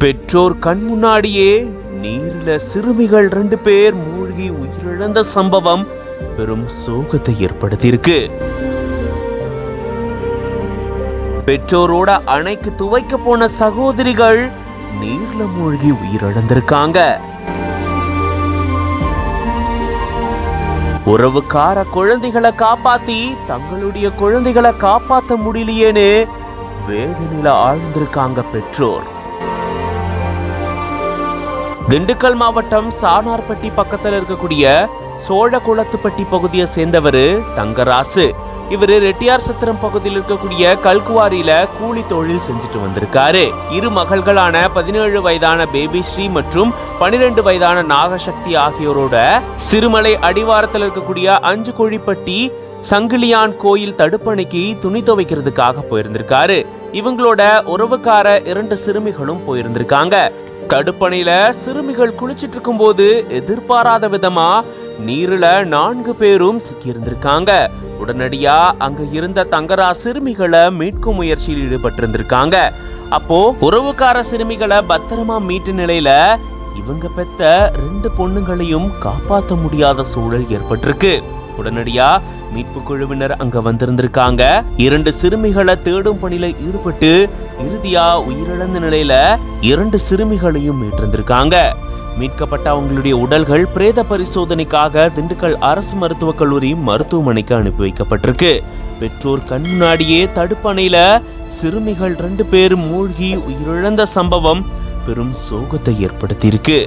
பெற்றோர் கண் முன்னாடியே நீரில சிறுமிகள் 2 பேர் மூழ்கி உயிரிழந்த சம்பவம் பெரும் சோகத்தை ஏற்படுத்தியிருக்கு. பெற்றோரோட அணைக்கு துவைக்க போன சகோதரிகள் நீர்ல மூழ்கி உயிரிழந்திருக்காங்க. உறவுக்கார குழந்தைகளை காப்பாத்தி தங்களுடைய குழந்தைகளை காப்பாற்ற முடியலையேன்னு வேதனையில ஆழ்ந்திருக்காங்க பெற்றோர். திண்டுக்கல் மாவட்டம் சானார்பட்டி பக்கத்துல இருக்கக்கூடிய சோழகுளத்துப்பட்டி பகுதியை சேர்ந்தவரு தங்கராசு. இவரு ரெட்டியார் சத்திரம் பகுதியில் இருக்கக்கூடிய கல்குவாரியில கூலி தொழில் செஞ்சுட்டு வந்திருக்காரு. 2 மகள்களான 17 வயதான பேபி ஸ்ரீ மற்றும் 12 வயதான நாகசக்தி ஆகியோரோட சிறுமலை அடிவாரத்தில் இருக்கக்கூடிய 5 கோழிப்பட்டி சங்கிலியான் கோயில் தடுப்பணைக்கு துணி துவைக்கிறதுக்காக போயிருந்திருக்காரு. இவங்களோட உறவுக்கார 2 சிறுமிகளும் போயிருந்திருக்காங்க. தடுப்பணையில சிறுமிகள் குளிச்சிட்டு இருக்கும் போது எதிர்பாராத விதமா நீர்ல 4 பேரும் சிக்கியிருந்திருக்காங்க. உடனடியா அங்க இருந்த தங்கரா சிறுமிகளை மீட்கும் முயற்சியில் ஈடுபட்டிருந்திருக்காங்க. அப்போ உறவுக்கார சிறுமிகளை பத்திரமா மீட்டு நிலையில இவங்க பெத்த 2 பொண்ணுங்களையும் காப்பாற்ற முடியாத சூழல் ஏற்பட்டிருக்கு. உடனடியா மீட்பு குழுவினர் அங்க வந்திருந்திருக்காங்க. 2 சிறுமிகளை தேடும் பணியில ஈடுபட்டு இறுதியா உயிரிழந்த நிலையில 2 சிறுமிகளையும் மீட்டிருந்திருக்காங்க. மீட்கப்பட்ட அவங்களுடைய உடல்கள் பிரேத பரிசோதனைக்காக திண்டுக்கல் அரசு மருத்துவக் கல்லூரி மருத்துவமனைக்கு அனுப்பி வைக்கப்பட்டிருக்கு. பெற்றோர் கண் முன்னாடியே தடுப்பணையில சிறுமிகள் 2 பேர் மூழ்கி உயிரிழந்த சம்பவம் பெரும் சோகத்தை ஏற்படுத்தியிருக்கு.